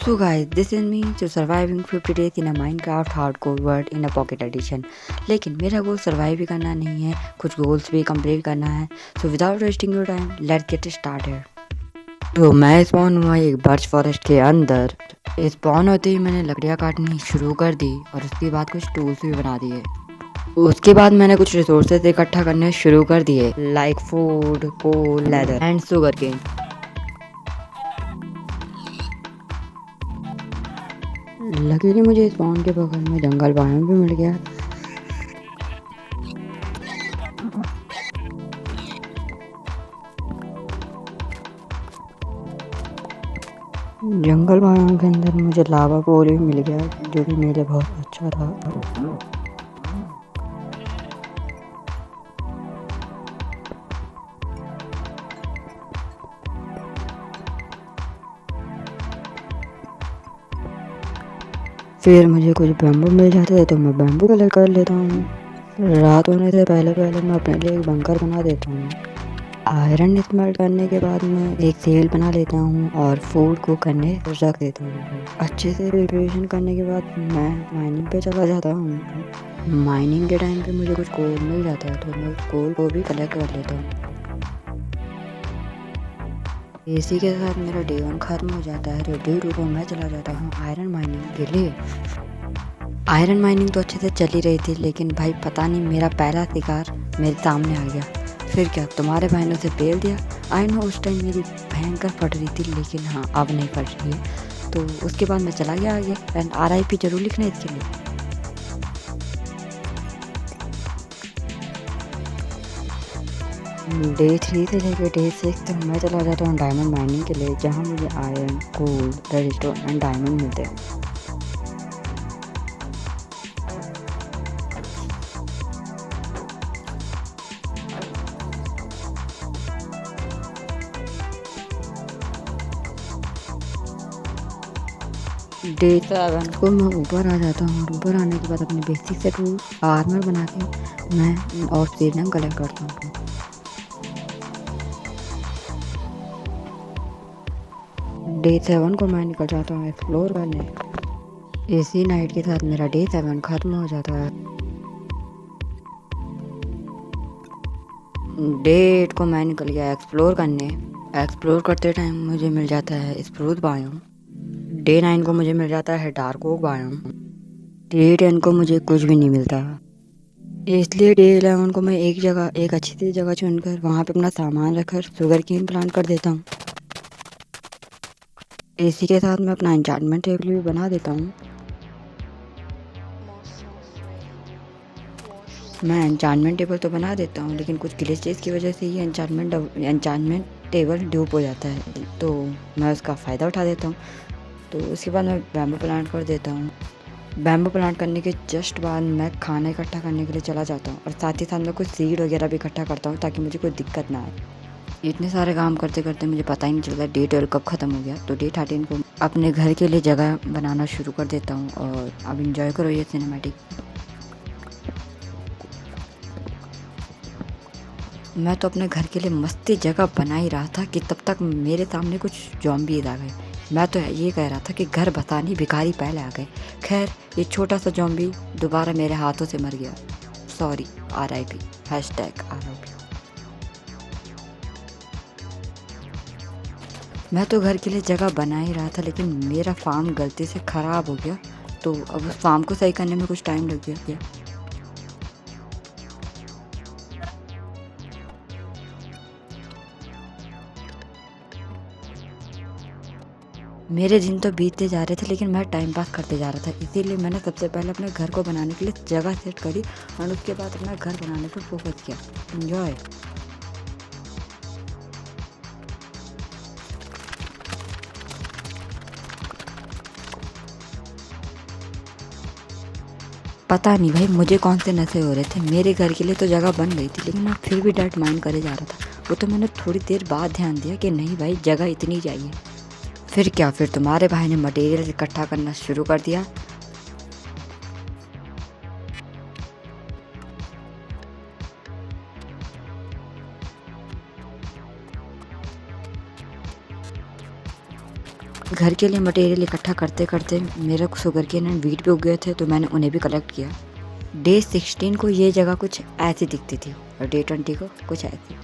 So guys, this is me to surviving 50 days in a Minecraft hardcore world in a pocket edition. लेकिन मेरा गोल survive भी करना नहीं है, कुछ गोल्स भी कंप्लीट करना है. So without wasting your time, let's get started. तो मैं स्पॉन हुआ एक बर्च फॉरेस्ट के अंदर. स्पॉन होते ही मैंने लकड़ियाँ काटनी शुरू कर दी और उसके बाद कुछ टूल्स भी बना दिए. उसके बाद मैंने कुछ रिसोर्सेज इकट्ठा करने शुरू कर दिए, like food, coal, leather and sugar cane. Luckily मुझे स्पॉन के बगल में जंगल बायोम भी मिल गया. जंगल बायोम के अंदर मुझे लावा पोल भी मिल गया, जो कि मेरे बहुत अच्छा रहा. फिर मुझे कुछ बैम्बू मिल जाते हैं तो मैं बैम्बू कलेक्ट कर लेता हूँ. रात होने से पहले पहले मैं अपने लिए एक बंकर बना देता हूँ. आयरन स्मेल्ट करने के बाद मैं एक सेल बना लेता हूँ और फूड कुक करने रख देता हूँ. अच्छे से प्रिपरेशन करने के बाद मैं माइनिंग पे चला जाता हूँ. माइनिंग के टाइम पे मुझे कुछ कोल मिल जाता है तो मैं उस कोल को भी कलेक्ट कर लेता हूँ. इसी के साथ मेरा डे 1 खत्म हो जाता है तो डे 2 को मैं चला जाता हूँ आयरन माइनिंग के लिए. आयरन माइनिंग तो अच्छे से चल ही रही थी, लेकिन भाई पता नहीं मेरा पहला शिकार मेरे सामने आ गया. फिर क्या, तुम्हारे भाई ने उसे पेल दिया. आई नो उस टाइम मेरी भयंकर फट रही थी, लेकिन हाँ अब नहीं फट रही है. तो उसके बाद मैं चला गया आगे. एंड RIP जरूर लिखना इसके लिए. डे 3 से लेकर डे 6 तक मैं चला जाता हूँ डायमंड माइनिंग के लिए, जहाँ मुझे iron, coal, redstone and diamond मिलते हैं. डे 7 को मैं ऊपर आ जाता हूँ और ऊपर आने के बाद अपने बेसिक से टूल आर्मर बना के मैं ऑब्सीडियन कलेक्ट करता हूँ. डे 7 को मैं निकल जाता हूँ एक्सप्लोर करने. इसी नाइट के साथ मेरा डे 7 खत्म हो जाता है. डे 8 को मैं निकल गया एक्सप्लोर करने. एक्सप्लोर करते टाइम मुझे मिल जाता है स्प्रूस बायोम. डे 9 को मुझे मिल जाता है डार्क ओक बायोम. डे 10 को मुझे कुछ भी नहीं मिलता, इसलिए डे 11 को मैं एक अच्छी सी जगह चुनकर वहाँ पे अपना सामान रखकर शुगर केन प्लांट कर देता हूँ. इसी के साथ मैं अपना एन्चांटमेंट टेबल भी बना देता हूँ. मैं एन्चांटमेंट टेबल तो बना देता हूँ, लेकिन कुछ ग्लिचेस की वजह से ये एन्चांटमेंट टेबल ड्यूप हो जाता है, तो मैं उसका फ़ायदा उठा देता हूँ. तो उसके बाद मैं बैम्बू प्लांट कर देता हूँ. बैम्बू प्लांट करने के जस्ट बाद मैं खाना इकट्ठा करने के लिए चला जाता हूँ और साथ ही साथ मैं कुछ सीड वगैरह भी इकट्ठा करता हूँ ताकि मुझे कोई दिक्कत ना आए. इतने सारे काम करते करते मुझे पता ही नहीं चलता डे 12 कब ख़त्म हो गया. तो डे 13 को अपने घर के लिए जगह बनाना शुरू कर देता हूँ और अब इंजॉय करो ये सिनेमैटिक. मैं तो अपने घर के लिए मस्ती जगह बना ही रहा था कि तब तक मेरे सामने कुछ ज़ॉम्बीज़ आ गए. मैं तो ये कह रहा था कि घर बसानी भिखारी पहले आ गए. खैर ये छोटा सा ज़ॉम्बी दोबारा मेरे हाथों से मर गया. Sorry, RIP #RIP. मैं तो घर के लिए जगह बना ही रहा था, लेकिन मेरा फार्म गलती से ख़राब हो गया. तो अब उस फार्म को सही करने में कुछ टाइम लग गया. मेरे दिन तो बीतते जा रहे थे, लेकिन मैं टाइम पास करते जा रहा था. इसीलिए मैंने सबसे पहले अपने घर को बनाने के लिए जगह सेट करी और उसके बाद अपना घर बनाने पर फोकस किया. एंजॉय. पता नहीं भाई मुझे कौन से नशे हो रहे थे. मेरे घर के लिए तो जगह बन गई थी, लेकिन मैं फिर भी डर्ट माइन करे जा रहा था. वो तो मैंने थोड़ी देर बाद ध्यान दिया कि नहीं भाई जगह इतनी चाहिए. फिर क्या, फिर तुम्हारे भाई ने मटेरियल इकट्ठा करना शुरू कर दिया. घर के लिए मटेरियल इकट्ठा करते करते मेरे शुगर के वीट भी उग गए थे, तो मैंने उन्हें भी कलेक्ट किया। डे 16 को ये जगह कुछ ऐसी दिखती थी और डे 20 को कुछ ऐसी।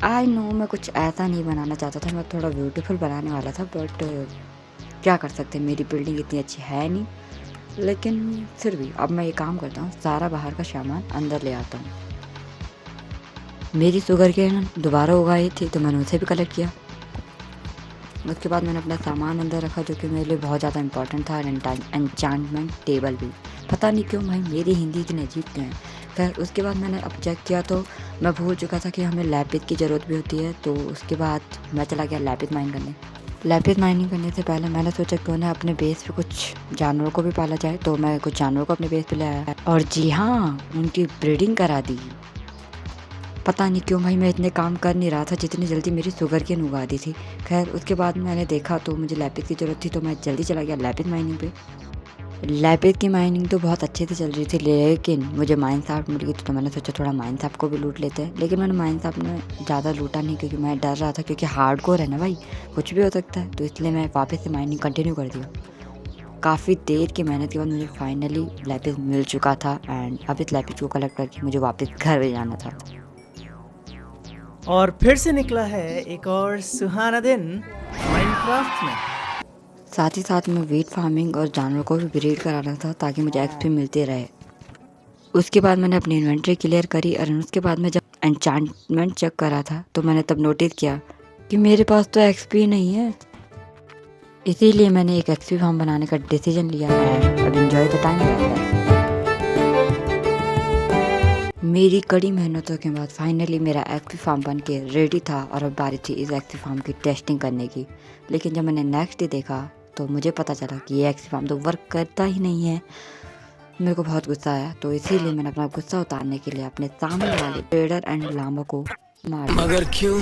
आई नो मैं कुछ ऐसा नहीं बनाना चाहता था, मैं थोड़ा ब्यूटीफुल बनाने वाला था, बट क्या कर सकते हैं, मेरी बिल्डिंग इतनी अच्छी है नहीं। लेकिन फिर भी अब मैं ये काम करता हूँ, सारा बाहर का सामान अंदर ले आता हूँ। मेरी शुगर केन दोबारा उगाई थी, तो मैंने उसे भी कलेक्ट किया। उसके बाद मैंने अपना सामान अंदर रखा, जो कि मेरे लिए बहुत ज़्यादा इंपॉर्टेंट था। एन्चांटमेंट टेबल भी, पता नहीं क्यों भाई मेरी हिंदी इतनी अजीब क्यों है। खैर उसके बाद मैंने अब चेक किया तो मैं भूल चुका था कि हमें लैपिस की ज़रूरत भी होती है। तो उसके बाद मैं चला गया लैपिस माइन करने। लैपिस माइनिंग करने से पहले मैंने सोचा क्यों ना अपने बेस पे कुछ जानवरों को भी पाला जाए, तो मैं कुछ जानवरों को अपने बेस पे ले आया और जी हाँ, उनकी ब्रीडिंग करा दी। पता नहीं क्यों भाई मैं इतने काम कर नहीं रहा था जितनी जल्दी मेरी शुगर केन उगा दी थी। खैर उसके बाद मैंने देखा तो मुझे लैपिस की ज़रूरत थी, तो मैं जल्दी चला गया लैपिस माइनिंग पे। लैपिस की माइनिंग तो बहुत अच्छे से चल रही थी, लेकिन मुझे माइन शाफ्ट मिल गई थी, तो मैंने सोचा थोड़ा माइन शाफ्ट को भी लूट लेते हैं। लेकिन मैंने माइन शाफ्ट में ज़्यादा लूटा नहीं, क्योंकि मैं डर रहा था, क्योंकि हार्डकोर है ना भाई, कुछ भी हो सकता है। तो इसलिए मैं वापस से माइनिंग कंटिन्यू कर दिया। काफ़ी देर की मेहनत के बाद मुझे फाइनली लैपिस मिल चुका था, एंड अब इस लैपिस को कलेक्ट करके मुझे वापस घर भी जाना था। और फिर से निकला है एक और सुहाना दिन माइनक्राफ्ट में। साथ ही साथ मैं वीट फार्मिंग और जानवरों को भी ब्रीड करा रहा था, ताकि मुझे एक्सपी मिलते रहे। उसके बाद मैंने अपनी इन्वेंट्री क्लियर करी, और उसके बाद मैं जब एन्चांटमेंट चेक करा था, तो मैंने तब नोटिस किया कि मेरे पास तो एक्सपी नहीं है। इसीलिए मैंने एक एक्सपी फार्म बनाने का डिसीजन लिया है। अब एंजॉय द टाइम। मेरी कड़ी मेहनतों के बाद फाइनली मेरा एक्सपी फार्म बन के रेडी था, और अब बारी थी इस एक्सपी फार्म की टेस्टिंग करने की। लेकिन जब मैंने नेक्स्ट डे देखा तो मुझे पता चला कि ये एक्सपी फार्म तो वर्क करता ही नहीं है। मेरे को बहुत गुस्सा आया, तो इसीलिए मैंने अपना गुस्सा उतारने के लिए अपने सामने वाले ट्रेडर एंड लामा को मार दिया। मगर क्यों?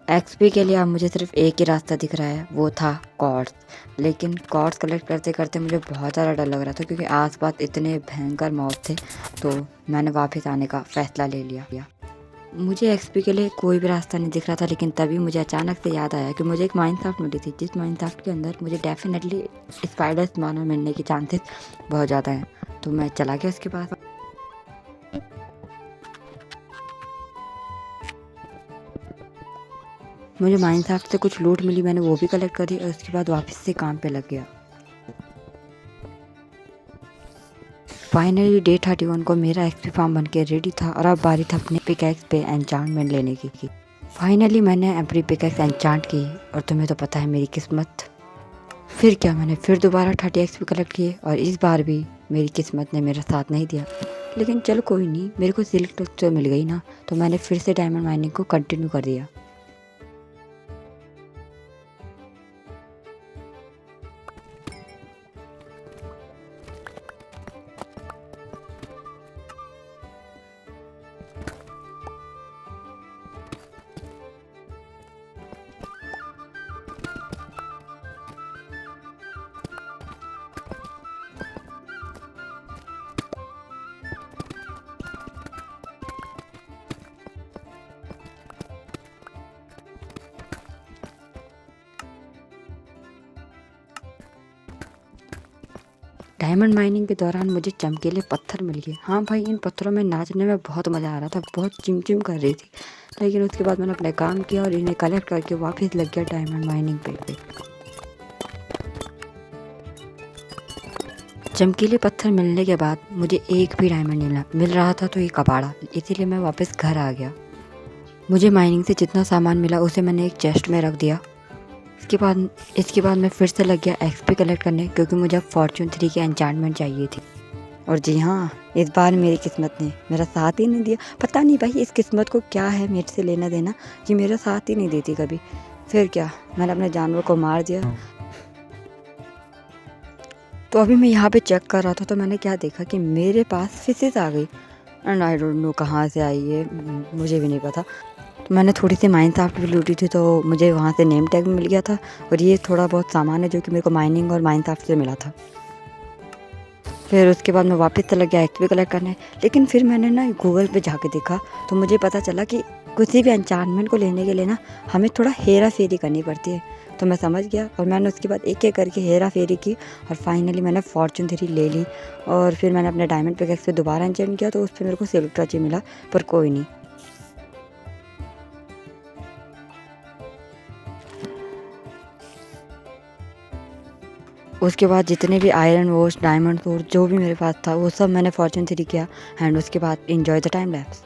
एक्सपी के लिए अब मुझे सिर्फ एक ही रास्ता दिख रहा है, वो था कॉर्ड्स। लेकिन कॉर्ड्स कलेक्ट करते करते मुझे बहुत ज़्यादा डर लग रहा था, क्योंकि आसपास इतने भयंकर मॉब थे। तो मैंने वापस आने का फैसला ले लिया। मुझे एक्सपी के लिए कोई भी रास्ता नहीं दिख रहा था, लेकिन तभी मुझे अचानक से याद आया कि मुझे एक माइन शाफ्ट मिली थी, जिस माइन शाफ्ट के अंदर मुझे डेफिनेटली स्पाइडर स्पॉनर मिलने के चांसेस बहुत ज़्यादा हैं। तो मैं चला गया उसके पास। मुझे माइन शाफ्ट से कुछ लूट मिली, मैंने वो भी कलेक्ट करी, और उसके बाद वापस से काम पे लग गया। फाइनली डे 31 को मेरा एक्सपी फार्म बन के रेडी था, और अब बारी था अपने पिकैक्स पे एन्चांटमेंट लेने की। फाइनली मैंने अपनी पिकैक्स एन्चांट की, और तुम्हें तो पता है मेरी किस्मत। फिर क्या, मैंने फिर दोबारा 30 एक्सपी कलेक्ट किए, और इस बार भी मेरी किस्मत ने मेरा साथ नहीं दिया। लेकिन चलो कोई नहीं, मेरे को सिल्क तो मिल गई ना, तो मैंने फिर से डायमंड माइनिंग को कंटिन्यू कर दिया। डायमंड माइनिंग के दौरान मुझे चमकीले पत्थर मिल गए। हाँ भाई, इन पत्थरों में नाचने में बहुत मज़ा आ रहा था, बहुत चिमचिम कर रही थी। लेकिन उसके बाद मैंने अपना काम किया और इन्हें कलेक्ट करके वापस लग गया डायमंड माइनिंग पे। चमकीले पत्थर मिलने के बाद मुझे एक भी डायमंड नहीं मिल रहा था, तो ये कबाड़ा, इसीलिए मैं वापस घर आ गया। मुझे माइनिंग से जितना सामान मिला उसे मैंने एक चेस्ट में रख दिया। इसके बाद मैं फिर से लग गया एक्सपी कलेक्ट करने, क्योंकि मुझे फॉर्चून 3 की एन्चांटमेंट चाहिए थी। और जी हाँ, इस बार मेरी किस्मत ने मेरा साथ ही नहीं दिया। पता नहीं भाई इस किस्मत को क्या है मेरे से लेना देना, कि मेरा साथ ही नहीं देती कभी। फिर क्या, मैंने अपने जानवर को मार दिया। तो अभी मैं यहाँ पे चेक कर रहा था, तो मैंने क्या देखा कि मेरे पास फिशेस आ गई, एंड आई डोंट नो कहाँ से आई है, मुझे भी नहीं पता। तो मैंने थोड़ी सी माइन शाफ्ट भी लूटी थी, तो मुझे वहाँ से नेम टैग भी मिल गया था, और ये थोड़ा बहुत सामान है जो कि मेरे को माइनिंग और माइन शाफ्ट से मिला था। फिर उसके बाद मैं वापस चला गया एक्सपी कलेक्ट करने। लेकिन फिर मैंने ना गूगल पे जाके देखा, तो मुझे पता चला कि किसी भी एन्चांटमेंट को लेने के लिए ना हमें थोड़ा हेरा फेरी करनी पड़ती है। तो मैं समझ गया और मैंने उसके बाद एक-एक करके हेरा फेरी की और फाइनली मैंने फॉर्च्यून 3 ले ली। और फिर मैंने अपने डायमंड पिकैक्स पे दोबारा एन्चेंट किया तो उस पे मेरे को सिल्क टच ही मिला, पर कोई नहीं। उसके बाद जितने भी आयरन वोर्स, डायमंड सोर्स जो भी मेरे पास था वो सब मैंने फॉर्च्यून 3 किया एंड उसके बाद enjoy the time lapse.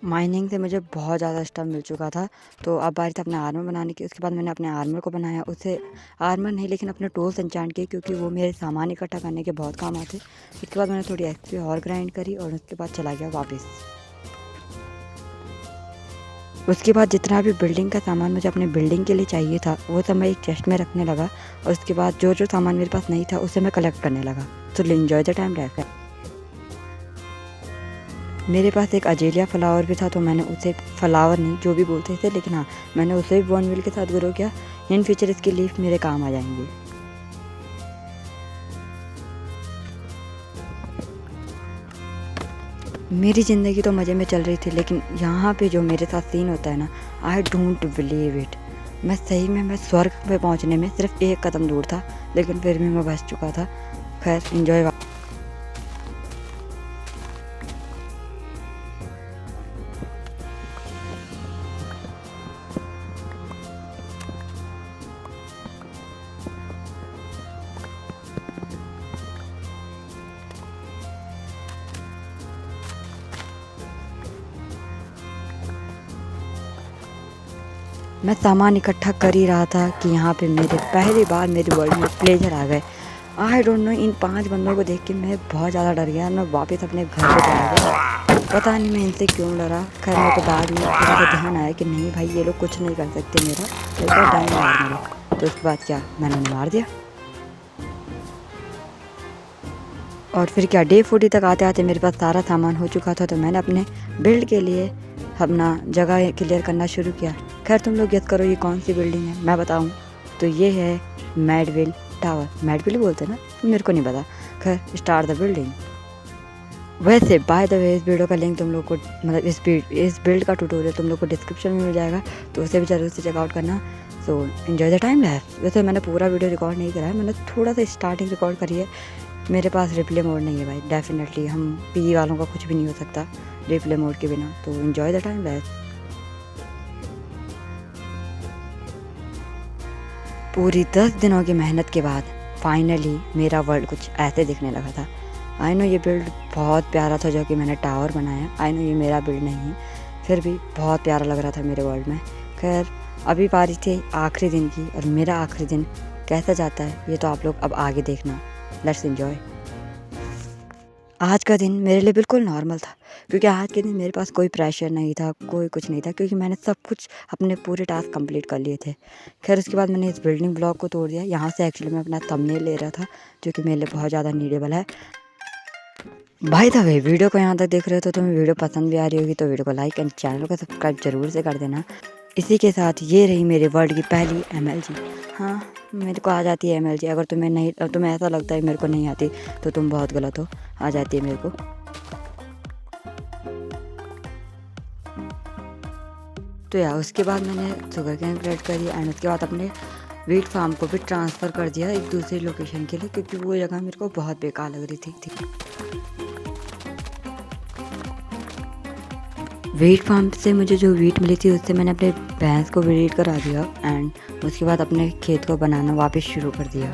Mining से मुझे बहुत ज़्यादा स्टफ़ मिल चुका था, तो अब बारी थी अपना आर्मर बनाने की। उसके बाद मैंने अपने आर्मर को बनाया, उससे आर्मर नहीं लेकिन अपने टूल्स एन्चेंट किए क्योंकि वो मेरे सामान इकट्ठा करने के बहुत काम आते। उसके बाद मैंने थोड़ी एक्सपी और ग्राइंड करी और उसके बाद चला गया वापस। उसके बाद जितना भी बिल्डिंग का सामान मुझे अपने बिल्डिंग के लिए चाहिए था वो सब मैं एक चेस्ट में रखने लगा और उसके बाद जो जो सामान मेरे पास नहीं था उसे मैं कलेक्ट करने लगा। तो एन्जॉय द टाइम लाइफ। मेरे पास एक अजेलिया फ्लावर भी था तो मैंने उसे फ्लावर नहीं जो भी बोलते थे, लेकिन हाँ मैंने उसे भी बोर्नविल के साथ ग्रो किया। इन फ्यूचर इसके लीफ मेरे काम आ जाएंगे। मेरी ज़िंदगी तो मज़े में चल रही थी, लेकिन यहाँ पे जो मेरे साथ सीन होता है ना, आई डोंट बिलीव इट। मैं सही में मैं स्वर्ग पे पहुँचने में सिर्फ एक कदम दूर था, लेकिन फिर भी मैं बच चुका था। खैर एंजॉय। मैं सामान इकट्ठा कर ही रहा था कि यहाँ पे मेरे पहली बार मेरे वर्ल्ड में प्लेजर आ गए। आई डोंट नो, इन 5 बंदों को देख के मैं बहुत ज़्यादा डर गया। मैं वापस अपने घर पे चला गया। पता नहीं मैं इनसे क्यों डरा। खैर मेरे को बाद में थोड़ा सा ध्यान आया कि नहीं भाई ये लोग कुछ नहीं कर सकते मेरा, तो एक बार डायन मार मेरे। तो उसके बाद क्या मैंने उन्हें मार दिया। और फिर क्या डे 40 तक आते आते मेरे पास सारा सामान हो चुका था, तो मैंने अपने बिल्ड के लिए अपना जगह क्लियर करना शुरू किया। खैर तुम लोग गेस करो ये कौन सी बिल्डिंग है। मैं बताऊं तो ये है मैडविल टावर। मैडविल बोलते हैं ना, मेरे को नहीं पता। खैर स्टार्ट द बिल्डिंग। वैसे बाय द वे इस वीडियो का लिंक तुम लोग को, मतलब इस बिल्ड का ट्यूटोरियल तुम लोग को डिस्क्रिप्शन में मिल जाएगा, तो उसे भी ज़रूर से चेकआउट करना। So enjoy the time lapse. वैसे मैंने पूरा वीडियो रिकॉर्ड नहीं करा है, मैंने थोड़ा सा स्टार्टिंग रिकॉर्ड करी है। मेरे पास रिप्ले मोड नहीं है भाई, डेफिनेटली हम पी वालों का कुछ भी नहीं हो सकता रिप्ले मोड के बिना। तो एंजॉय द टाइम लैप्स। पूरी 10 दिनों की मेहनत के बाद फाइनली मेरा वर्ल्ड कुछ ऐसे दिखने लगा था। आई नो ये बिल्ड बहुत प्यारा था जो कि मैंने टावर बनाया। आई नो ये मेरा बिल्ड नहीं है, फिर भी बहुत प्यारा लग रहा था मेरे वर्ल्ड में। खैर अभी बारी थी आखिरी दिन की, और मेरा आखिरी दिन कैसा जाता है ये तो आप लोग अब आगे देखना। Let's enjoy. आज का दिन मेरे लिए बिल्कुल नॉर्मल था, क्योंकि आज के दिन मेरे पास कोई प्रेशर नहीं था, कोई कुछ नहीं था, क्योंकि मैंने सब कुछ अपने पूरे टास्क कंप्लीट कर लिए थे। खैर उसके बाद मैंने इस बिल्डिंग ब्लॉक को तोड़ दिया। यहाँ से एक्चुअली मैं अपना थंबनेल ले रहा था, जो कि मेरे लिए बहुत ज़्यादा नीडेबल है। भाई द वे वीडियो को यहाँ तक देख रहे हो तो तुम्हें वीडियो पसंद भी आ रही होगी, तो वीडियो को लाइक एंड चैनल को सब्सक्राइब जरूर से कर देना। इसी के साथ ये रही मेरे वर्ल्ड की पहली MLG। हाँ मेरे को आ जाती है MLG। अगर तुम्हें ऐसा लगता है मेरे को नहीं आती तो तुम बहुत गलत हो, आ जाती है मेरे को। तो यार उसके बाद मैंने शुगर कैन कलेक्ट करी एंड उसके बाद अपने वीट फार्म को भी ट्रांसफ़र कर दिया एक दूसरी लोकेशन के लिए, क्योंकि वो जगह मेरे को बहुत बेकार लग रही थी। वीट फार्म से मुझे जो वीट मिली थी उससे मैंने अपने भैंस को ब्रीड करा दिया एंड उसके बाद अपने खेत को बनाना वापस शुरू कर दिया।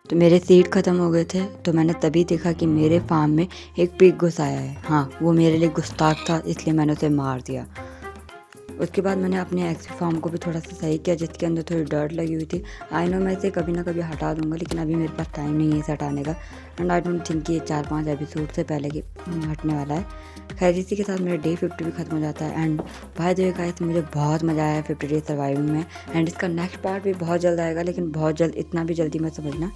तो मेरे सीड ख़त्म हो गए थे तो मैंने तभी देखा कि मेरे फार्म में एक पिग घुस आया है। हाँ, वो मेरे लिए गुस्ताख था, इसलिए मैंने उसे मार दिया। उसके बाद मैंने अपने एक्स फार्म को भी थोड़ा सा सही किया, जिसके अंदर थोड़ी डर्ट लगी हुई थी। आई नो मैं इसे कभी ना कभी हटा दूंगा, लेकिन अभी मेरे पास टाइम नहीं है इसे हटाने का, एंड आई डोंट थिंक कि ये 4-5 एपिसोड से पहले कि हटने वाला है। खैर, इसी के साथ मेरा डे 50 भी खत्म हो जाता है। And by the way guys, मुझे बहुत मज़ा आया 50 डेज सर्वाइविंग में, एंड इसका नेक्स्ट पार्ट भी बहुत जल्द आएगा, लेकिन बहुत जल्द, इतना भी जल्दी मत समझना,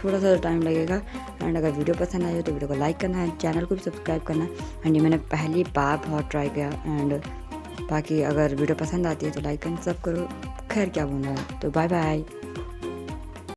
थोड़ा सा टाइम लगेगा। एंड अगर वीडियो पसंद आए तो वीडियो को लाइक करना है, चैनल को भी सब्सक्राइब करना है। एंड ये मैंने पहली बार बहुत ट्राई किया, एंड बाकी अगर वीडियो पसंद आती है तो लाइक एंड सब करो। खैर क्या बोलना है, तो बाय बाय।